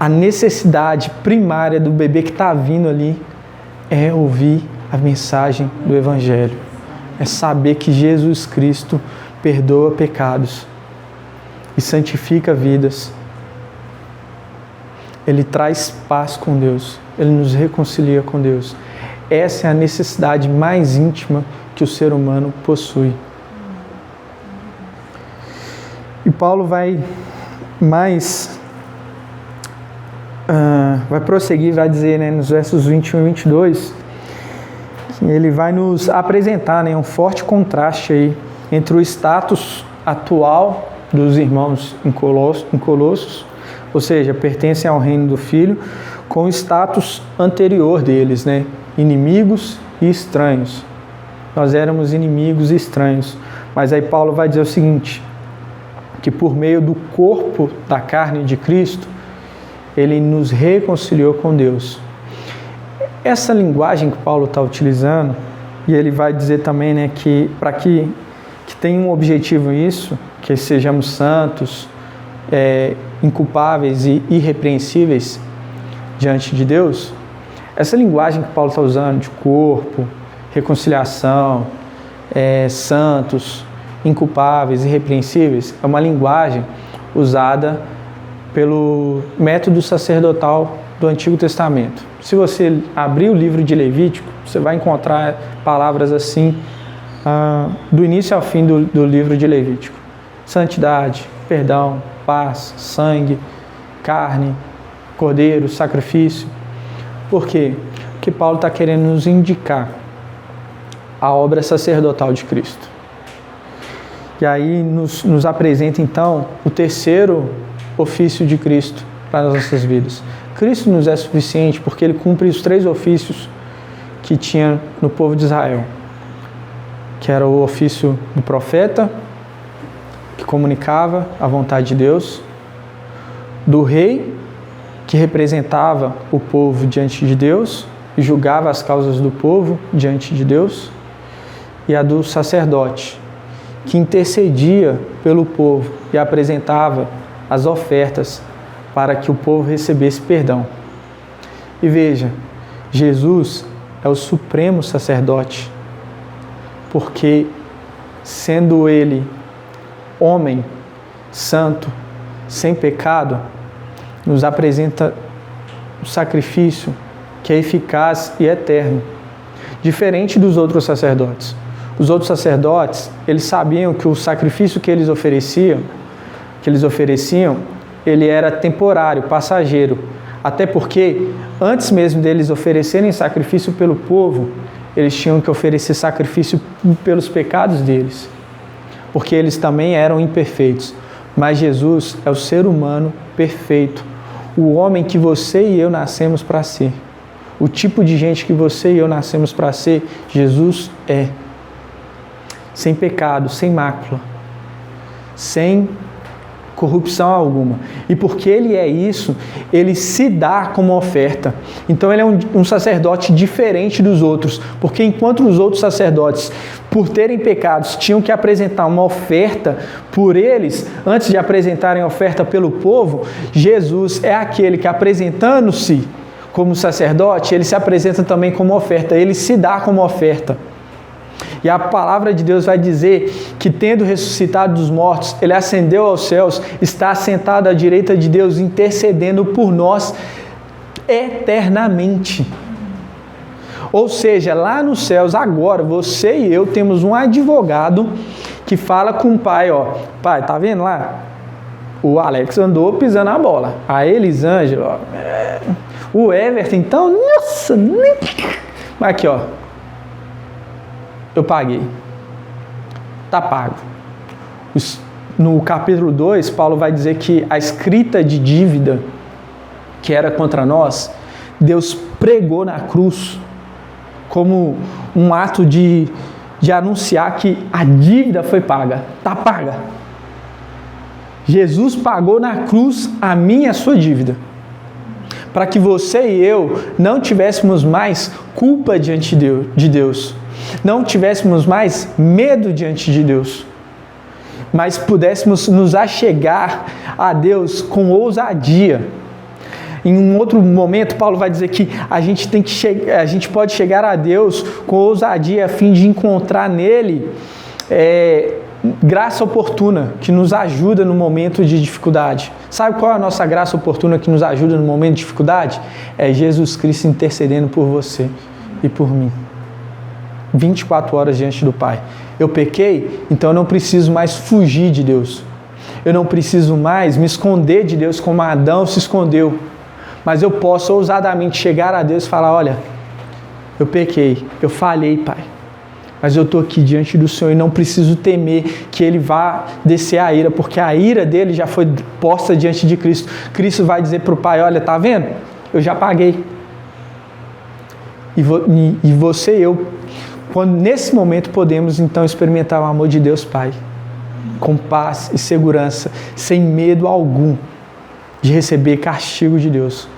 A necessidade primária do bebê que está vindo ali é ouvir a mensagem do Evangelho. É saber que Jesus Cristo perdoa pecados e santifica vidas. Ele traz paz com Deus. Ele nos reconcilia com Deus. Essa é a necessidade mais íntima que o ser humano possui. E Paulo vai prosseguir, vai dizer, né, nos versos 21 e 22, que ele vai nos apresentar, né, um forte contraste aí entre o status atual dos irmãos em Colossos, ou seja, pertencem ao reino do Filho, com o status anterior deles, né, inimigos e estranhos. Nós éramos inimigos e estranhos, mas aí Paulo vai dizer o seguinte, que por meio do corpo da carne de Cristo, ele nos reconciliou com Deus. Essa linguagem que Paulo está utilizando, e ele vai dizer também, né, que para que tem um objetivo isso, que sejamos santos, inculpáveis e irrepreensíveis diante de Deus, essa linguagem que Paulo está usando de corpo, reconciliação, santos, inculpáveis, irrepreensíveis, é uma linguagem usada pelo método sacerdotal do Antigo Testamento. Se você abrir o livro de Levítico, você vai encontrar palavras assim, do início ao fim do livro de Levítico. Santidade, perdão, paz, sangue, carne, cordeiro, sacrifício. Por quê? Porque Paulo está querendo nos indicar a obra sacerdotal de Cristo. E aí nos apresenta então o terceiro ofício de Cristo para as nossas vidas. Cristo nos é suficiente porque ele cumpre os 3 ofícios que tinha no povo de Israel, que era o ofício do profeta, que comunicava a vontade de Deus, do rei, que representava o povo diante de Deus e julgava as causas do povo diante de Deus, e a do sacerdote, que intercedia pelo povo e apresentava as ofertas para que o povo recebesse perdão. E veja, Jesus é o supremo sacerdote, porque sendo ele homem, santo, sem pecado, nos apresenta um sacrifício que é eficaz e eterno, diferente dos outros sacerdotes. Os outros sacerdotes, eles sabiam que o sacrifício que eles ofereciam, ele era temporário, passageiro. Até porque, antes mesmo deles oferecerem sacrifício pelo povo, eles tinham que oferecer sacrifício pelos pecados deles, porque eles também eram imperfeitos. Mas Jesus é o ser humano perfeito, o homem que você e eu nascemos para ser. O tipo de gente que você e eu nascemos para ser, Jesus é. Sem pecado, sem mácula, sem corrupção alguma. E porque ele é isso, ele se dá como oferta. Então ele é um sacerdote diferente dos outros, porque enquanto os outros sacerdotes, por terem pecados, tinham que apresentar uma oferta por eles, antes de apresentarem oferta pelo povo, Jesus é aquele que, apresentando-se como sacerdote, ele se apresenta também como oferta, ele se dá como oferta. E a palavra de Deus vai dizer que, tendo ressuscitado dos mortos, ele ascendeu aos céus, está assentado à direita de Deus, intercedendo por nós eternamente. Ou seja, lá nos céus, agora, você e eu temos um advogado que fala com o pai, ó, pai, tá vendo lá? O Alex andou pisando a bola. A Elisângela, o Everton, então, nossa, nem... Mas aqui, ó, eu paguei. Tá pago. No capítulo 2, Paulo vai dizer que a escrita de dívida que era contra nós, Deus pregou na cruz como um ato de de anunciar que a dívida foi paga, está paga. Jesus pagou na cruz a minha e a sua dívida, para que você e eu não tivéssemos mais culpa diante de Deus, não tivéssemos mais medo diante de Deus, mas pudéssemos nos achegar a Deus com ousadia. Em um outro momento, Paulo vai dizer que a gente pode chegar a Deus com ousadia a fim de encontrar nele graça oportuna que nos ajuda no momento de dificuldade. Sabe qual é a nossa graça oportuna que nos ajuda no momento de dificuldade? É Jesus Cristo intercedendo por você e por mim. 24 horas diante do Pai. Eu pequei, então eu não preciso mais fugir de Deus. Eu não preciso mais me esconder de Deus como Adão se escondeu. Mas eu posso ousadamente chegar a Deus e falar: olha, eu pequei, eu falhei, Pai. Mas eu estou aqui diante do Senhor e não preciso temer que Ele vá descer a ira, porque a ira dele já foi posta diante de Cristo. Cristo vai dizer para o Pai: olha, tá vendo? Eu já paguei. E você e eu, quando nesse momento podemos então experimentar o amor de Deus Pai, com paz e segurança, sem medo algum de receber castigo de Deus,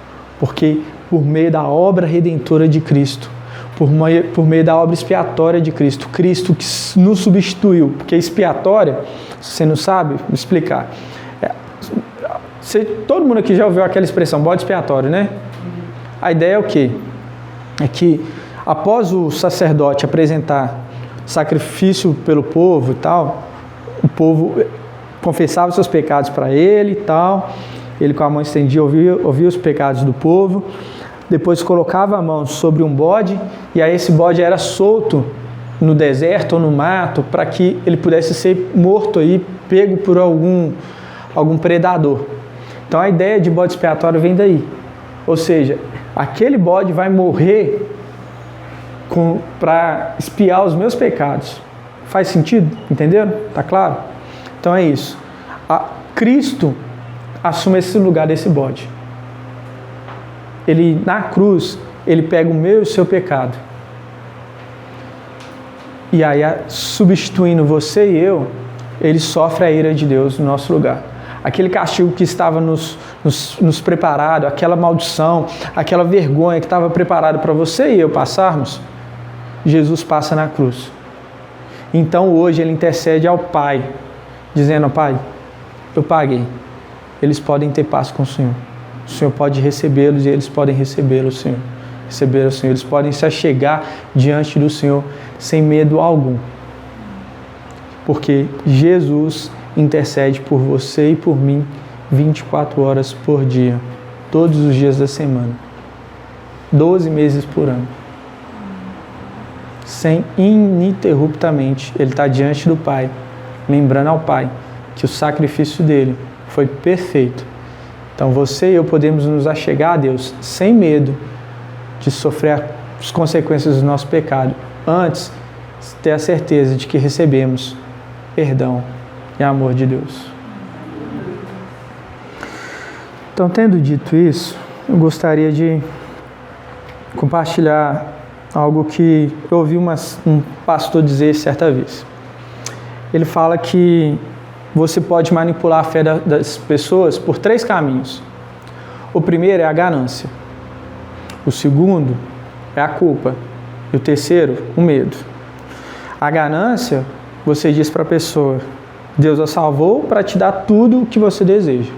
porque por meio da obra redentora de Cristo, por meio da obra expiatória de Cristo, Cristo que nos substituiu, porque expiatória, se você não sabe, vou explicar. Todo mundo aqui já ouviu aquela expressão, bode expiatório, né? A ideia é o quê? É que após o sacerdote apresentar sacrifício pelo povo e tal, o povo confessava os seus pecados para ele e tal, ele com a mão estendida ouvia os pecados do povo, depois colocava a mão sobre um bode, e aí esse bode era solto no deserto ou no mato, para que ele pudesse ser morto aí, pego por algum predador. Então a ideia de bode expiatório vem daí. Ou seja, aquele bode vai morrer para expiar os meus pecados. Faz sentido? Entenderam? Tá claro? Então é isso. Cristo assume esse lugar desse bode. Ele, na cruz, ele pega o meu e o seu pecado. E aí, substituindo você e eu, ele sofre a ira de Deus no nosso lugar. Aquele castigo que estava nos preparado, aquela maldição, aquela vergonha que estava preparado para você e eu passarmos, Jesus passa na cruz. Então hoje ele intercede ao Pai, dizendo: Pai, eu paguei. Eles podem ter paz com o Senhor. O Senhor pode recebê-los e eles podem receber o Senhor. Eles podem se achegar diante do Senhor sem medo algum. Porque Jesus intercede por você e por mim 24 horas por dia, todos os dias da semana, 12 meses por ano. Sem ininterruptamente, ele está diante do Pai, lembrando ao Pai que o sacrifício dele foi perfeito. Então você e eu podemos nos achegar a Deus sem medo de sofrer as consequências do nosso pecado, antes ter a certeza de que recebemos perdão e amor de Deus. Então, tendo dito isso, eu gostaria de compartilhar algo que eu ouvi um pastor dizer certa vez. Ele fala que você pode manipular a fé das pessoas por 3 caminhos. O primeiro é a ganância. O segundo é a culpa. E o terceiro, o medo. A ganância, você diz para a pessoa: Deus a salvou para te dar tudo o que você deseja.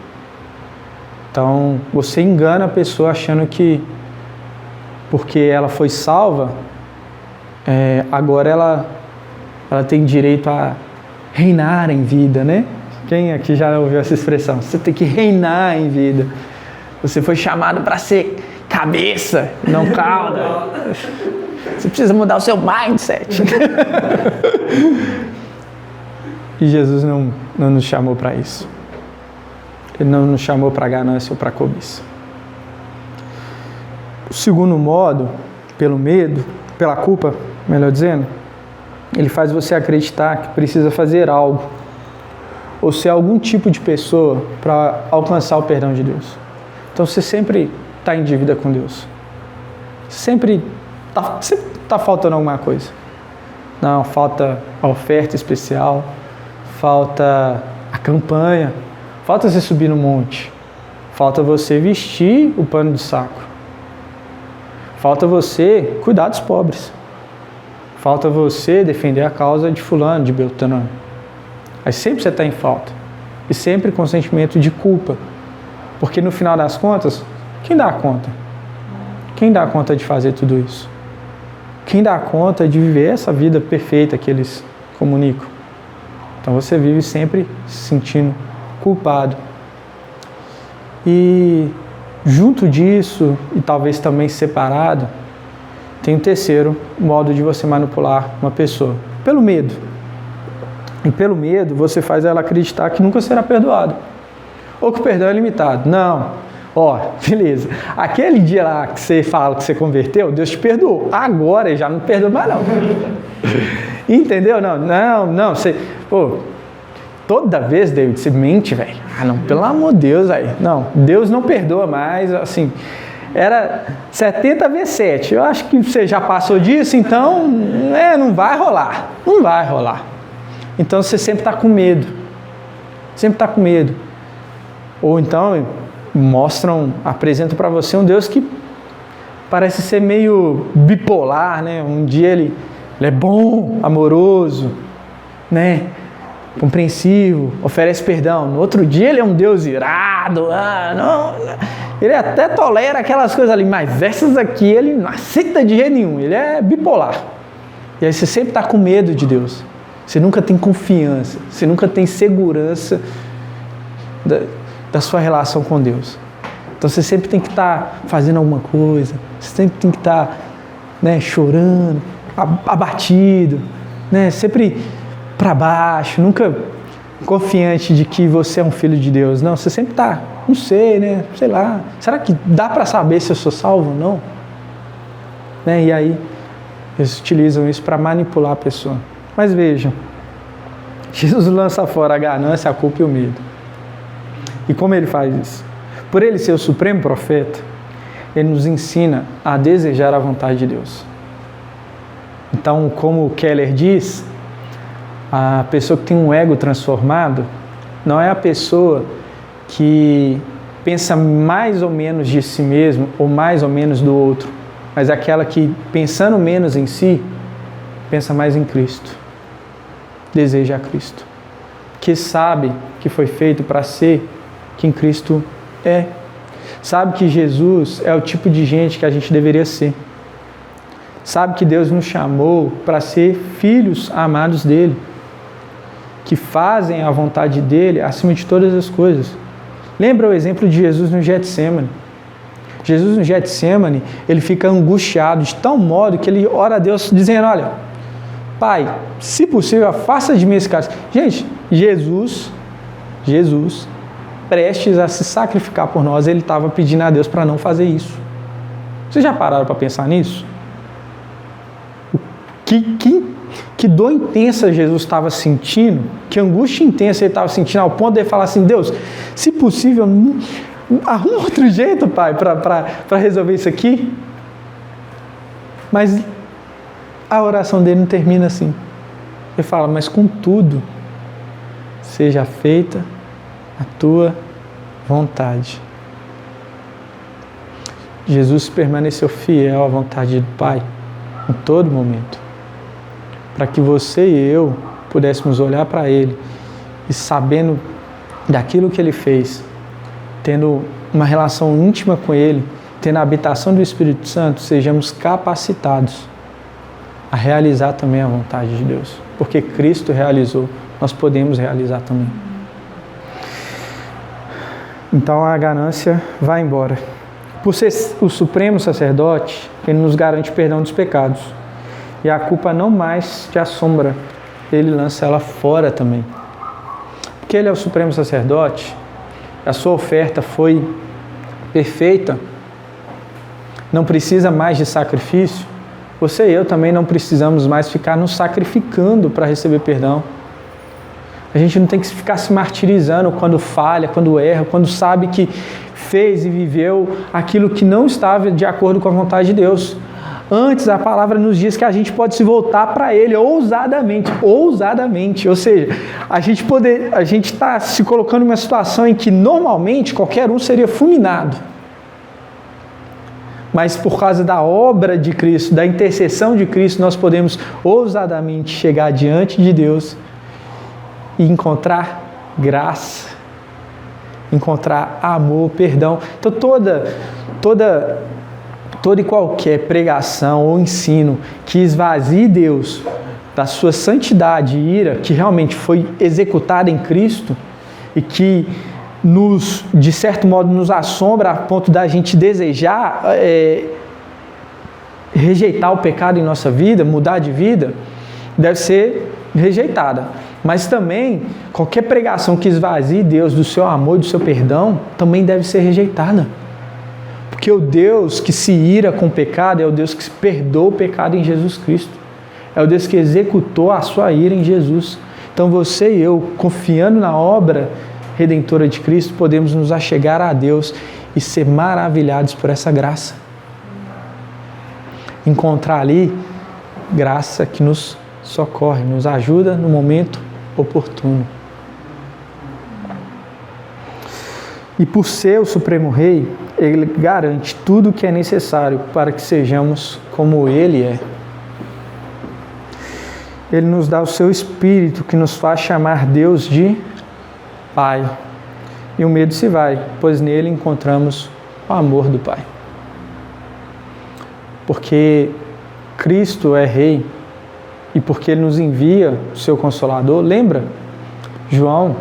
Então, você engana a pessoa achando que porque ela foi salva, agora ela tem direito a reinar em vida, né? Quem aqui já ouviu essa expressão? Você tem que reinar em vida. Você foi chamado para ser cabeça, não cauda. Você precisa mudar o seu mindset. E Jesus não nos chamou para isso. Ele não nos chamou para ganância ou para cobiça. O segundo modo, pelo medo, pela culpa, melhor dizendo, ele faz você acreditar que precisa fazer algo ou ser algum tipo de pessoa para alcançar o perdão de Deus. Então você sempre está em dívida com Deus. Sempre está faltando alguma coisa. Não, falta a oferta especial, falta a campanha, falta você subir no monte, falta você vestir o pano de saco, falta você cuidar dos pobres, falta você defender a causa de fulano, de beltrano. Aí sempre você está em falta, e sempre com sentimento de culpa, porque no final das contas, quem dá conta? Quem dá conta de fazer tudo isso? Quem dá conta de viver essa vida perfeita que eles comunicam? Então você vive sempre se sentindo culpado. E junto disso, e talvez também separado, tem um terceiro modo de você manipular uma pessoa. Pelo medo. E pelo medo você faz ela acreditar que nunca será perdoado. Ou que o perdão é limitado. Não. Ó, beleza. Aquele dia lá que você fala que você converteu, Deus te perdoou. Agora ele já não perdoa mais não. Entendeu? Não. Você, pô, toda vez, David, você mente, velho. Ah, não, pelo amor de Deus, velho. Não, Deus não perdoa mais, assim. Era 70 vezes 7. Eu acho que você já passou disso, então, não vai rolar. Não vai rolar. Então você sempre está com medo. Sempre está com medo. Ou então apresentam para você um Deus que parece ser meio bipolar, né? Um dia ele é bom, amoroso, né? Compreensivo, oferece perdão. No outro dia ele é um Deus irado, ele até tolera aquelas coisas ali, mas essas aqui ele não aceita de jeito nenhum, ele é bipolar. E aí você sempre está com medo de Deus, você nunca tem confiança, você nunca tem segurança da sua relação com Deus. Então você sempre tem que estar fazendo alguma coisa, você sempre tem que estar, né, chorando, abatido, né, sempre para baixo, nunca confiante de que você é um filho de Deus. Não, você sempre está, não sei, né, sei lá, será que dá para saber se eu sou salvo ou não? Né, e aí eles utilizam isso para manipular a pessoa. Mas vejam, Jesus lança fora a ganância, a culpa e o medo. E como ele faz isso? Por ele ser o supremo profeta, ele nos ensina a desejar a vontade de Deus. Então, como Keller diz, a pessoa que tem um ego transformado não é a pessoa que pensa mais ou menos de si mesmo ou mais ou menos do outro, mas aquela que, pensando menos em si, pensa mais em Cristo, deseja a Cristo, que sabe que foi feito para ser quem Cristo é. Sabe que Jesus é o tipo de gente que a gente deveria ser. Sabe que Deus nos chamou para ser filhos amados dele, que fazem a vontade dele acima de todas as coisas. Lembra o exemplo de Jesus no Getsemane? Jesus no Getsemane, ele fica angustiado de tal modo que ele ora a Deus dizendo, olha, Pai, se possível, afasta de mim esse cálice. Gente, Jesus, prestes a se sacrificar por nós, ele estava pedindo a Deus para não fazer isso. Vocês já pararam para pensar nisso? Que dor intensa Jesus estava sentindo, que angústia intensa ele estava sentindo, ao ponto de ele falar assim, Deus, se possível, arruma outro jeito, Pai, para resolver isso aqui. Mas a oração dele não termina assim. Ele fala, mas contudo, seja feita a tua vontade. Jesus permaneceu fiel à vontade do Pai em todo momento, para que você e eu pudéssemos olhar para Ele e, sabendo daquilo que Ele fez, tendo uma relação íntima com Ele, tendo a habitação do Espírito Santo, sejamos capacitados a realizar também a vontade de Deus, porque Cristo realizou, nós podemos realizar também. Então a ganância vai embora. Por ser o supremo sacerdote, ele nos garante perdão dos pecados. E a culpa não mais te assombra, ele lança ela fora também. Porque ele é o supremo sacerdote, a sua oferta foi perfeita, não precisa mais de sacrifício. Você e eu também não precisamos mais ficar nos sacrificando para receber perdão. A gente não tem que ficar se martirizando quando falha, quando erra, quando sabe que fez e viveu aquilo que não estava de acordo com a vontade de Deus. Antes, a palavra nos diz que a gente pode se voltar para Ele ousadamente, ou seja, a gente está se colocando em uma situação em que normalmente qualquer um seria fulminado. Mas por causa da obra de Cristo, da intercessão de Cristo, nós podemos ousadamente chegar diante de Deus e encontrar graça, encontrar amor, perdão. Então toda e qualquer pregação ou ensino que esvazie Deus da sua santidade e ira, que realmente foi executada em Cristo e que de certo modo nos assombra a ponto da gente desejar rejeitar o pecado em nossa vida, mudar de vida, deve ser rejeitada. Mas também, qualquer pregação que esvazie Deus do seu amor e do seu perdão, também deve ser rejeitada. Porque o Deus que se ira com o pecado é o Deus que se perdoa o pecado em Jesus Cristo. É o Deus que executou a sua ira em Jesus. Então você e eu, confiando na obra redentora de Cristo, podemos nos achegar a Deus e ser maravilhados por essa graça. Encontrar ali graça que nos socorre, nos ajuda no momento oportuno. E por ser o Supremo Rei, Ele garante tudo o que é necessário para que sejamos como Ele é. Ele nos dá o seu Espírito que nos faz chamar Deus de Pai. E o medo se vai, pois nele encontramos o amor do Pai. Porque Cristo é Rei e porque Ele nos envia o seu Consolador, lembra? João,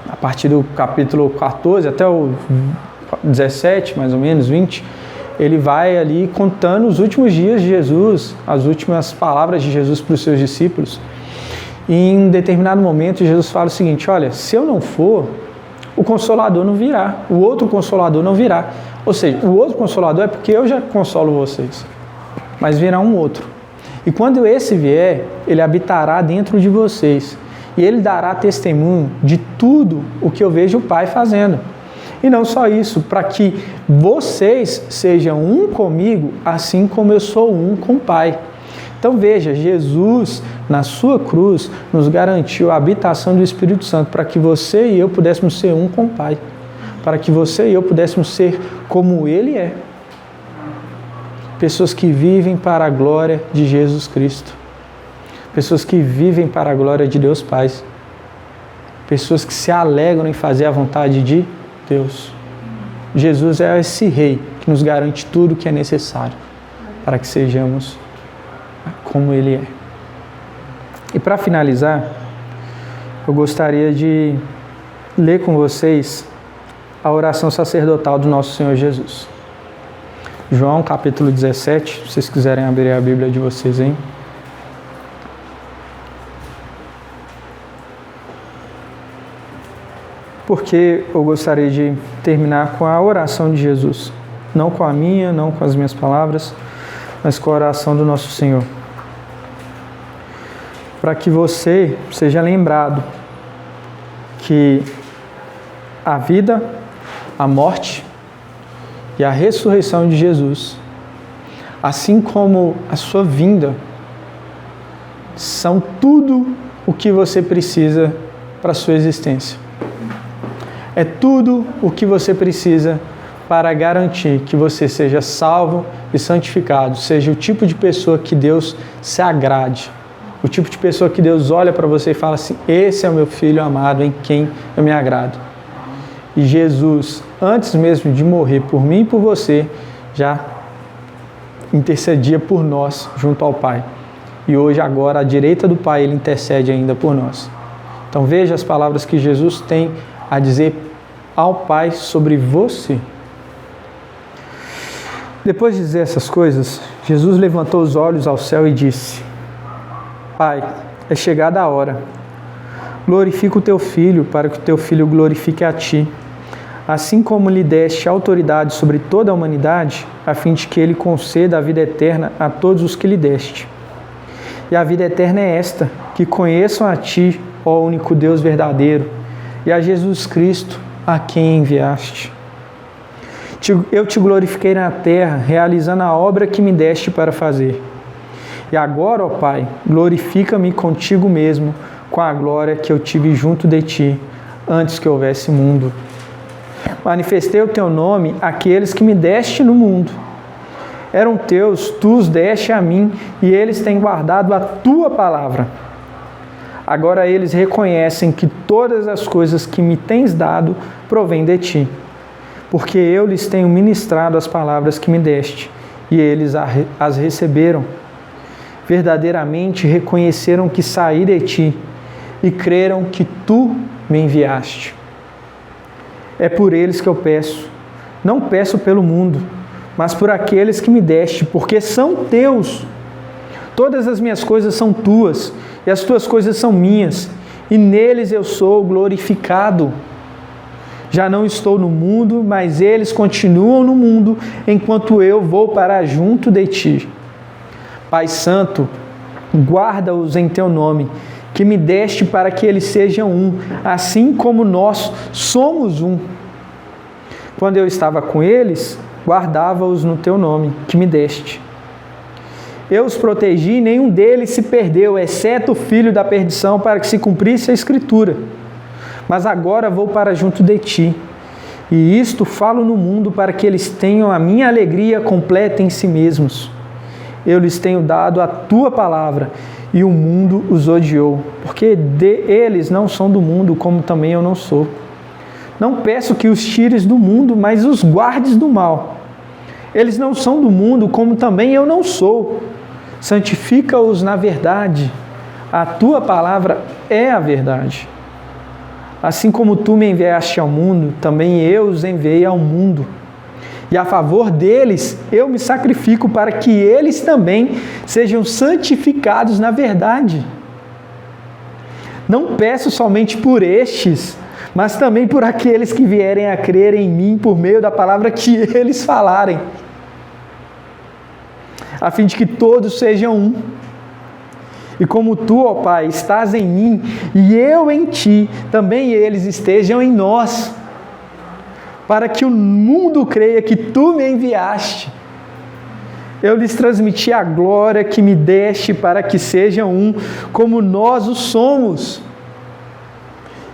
a partir do capítulo 14 até o 17, mais ou menos, 20, ele vai ali contando os últimos dias de Jesus, as últimas palavras de Jesus para os seus discípulos. E em um determinado momento, Jesus fala o seguinte: olha, se eu não for, o Consolador não virá, o outro Consolador não virá. Ou seja, o outro Consolador é porque eu já consolo vocês, mas virá um outro. E quando esse vier, ele habitará dentro de vocês. E ele dará testemunho de tudo o que eu vejo o Pai fazendo. E não só isso, para que vocês sejam um comigo, assim como eu sou um com o Pai. Então veja, Jesus, na sua cruz, nos garantiu a habitação do Espírito Santo, para que você e eu pudéssemos ser um com o Pai. Para que você e eu pudéssemos ser como Ele é. Pessoas que vivem para a glória de Jesus Cristo. Pessoas que vivem para a glória de Deus Pai. Pessoas que se alegram em fazer a vontade de Deus. Jesus é esse Rei que nos garante tudo o que é necessário para que sejamos como Ele é. E para finalizar, eu gostaria de ler com vocês a oração sacerdotal do nosso Senhor Jesus. João capítulo 17, se vocês quiserem abrir a Bíblia de vocês, hein? Porque eu gostaria de terminar com a oração de Jesus. Não com a minha, não com as minhas palavras, mas com a oração do nosso Senhor. Para que você seja lembrado que a vida, a morte e a ressurreição de Jesus, assim como a sua vinda, são tudo o que você precisa para a sua existência. É tudo o que você precisa para garantir que você seja salvo e santificado, seja o tipo de pessoa que Deus se agrade, o tipo de pessoa que Deus olha para você e fala assim: esse é o meu filho amado em quem eu me agrado. E Jesus, antes mesmo de morrer por mim e por você, já intercedia por nós junto ao Pai. E hoje, agora, à direita do Pai, Ele intercede ainda por nós. Então veja as palavras que Jesus tem a dizer ao Pai sobre você. Depois de dizer essas coisas, Jesus levantou os olhos ao céu e disse: Pai, é chegada a hora. Glorifica o teu Filho, para que o teu Filho glorifique a ti. Assim como lhe deste autoridade sobre toda a humanidade, a fim de que ele conceda a vida eterna a todos os que lhe deste. E a vida eterna é esta, que conheçam a ti, ó único Deus verdadeiro, e a Jesus Cristo, a quem enviaste. Eu te glorifiquei na terra, realizando a obra que me deste para fazer. E agora, ó Pai, glorifica-me contigo mesmo, com a glória que eu tive junto de ti, antes que houvesse mundo. Manifestei o teu nome àqueles que me deste no mundo. Eram teus, tu os deste a mim, e eles têm guardado a tua palavra. Agora eles reconhecem que todas as coisas que me tens dado provêm de ti, porque eu lhes tenho ministrado as palavras que me deste, e eles as receberam. Verdadeiramente reconheceram que saí de ti, e creram que tu me enviaste. É por eles que eu peço. Não peço pelo mundo, mas por aqueles que me deste, porque são teus. Todas as minhas coisas são tuas, e as tuas coisas são minhas, e neles eu sou glorificado. Já não estou no mundo, mas eles continuam no mundo, enquanto eu vou para junto de ti. Pai Santo, guarda-os em teu nome, que me deste para que eles sejam um, assim como nós somos um. Quando eu estava com eles, guardava-os no teu nome, que me deste. Eu os protegi e nenhum deles se perdeu, exceto o filho da perdição, para que se cumprisse a Escritura. Mas agora vou para junto de ti, e isto falo no mundo para que eles tenham a minha alegria completa em si mesmos. Eu lhes tenho dado a tua palavra, e o mundo os odiou, porque eles não são do mundo, como também eu não sou. Não peço que os tires do mundo, mas os guardes do mal. Eles não são do mundo, como também eu não sou. Santifica-os na verdade. A tua palavra é a verdade. Assim como tu me enviaste ao mundo, também eu os enviei ao mundo. E a favor deles eu me sacrifico para que eles também sejam santificados na verdade. Não peço somente por estes, mas também por aqueles que vierem a crer em mim por meio da palavra que eles falarem, a fim de que todos sejam um. E como tu, ó Pai, estás em mim e eu em ti, também eles estejam em nós, para que o mundo creia que tu me enviaste. Eu lhes transmiti a glória que me deste para que sejam um, como nós o somos.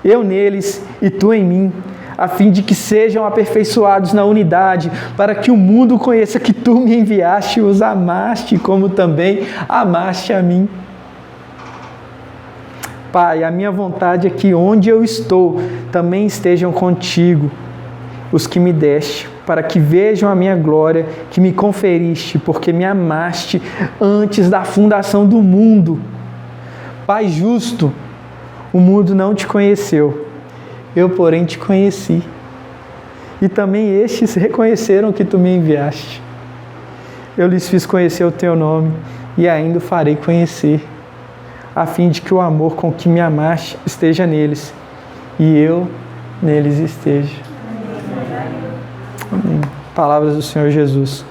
Eu neles e tu em mim, a fim de que sejam aperfeiçoados na unidade, para que o mundo conheça que tu me enviaste e os amaste, como também amaste a mim. Pai, a minha vontade é que onde eu estou, também estejam contigo os que me deste, para que vejam a minha glória que me conferiste, porque me amaste antes da fundação do mundo. Pai justo, o mundo não te conheceu, eu, porém, te conheci. E também estes reconheceram que tu me enviaste. Eu lhes fiz conhecer o teu nome e ainda o farei conhecer, a fim de que o amor com que me amaste esteja neles e eu neles esteja. Amém. Palavras do Senhor Jesus.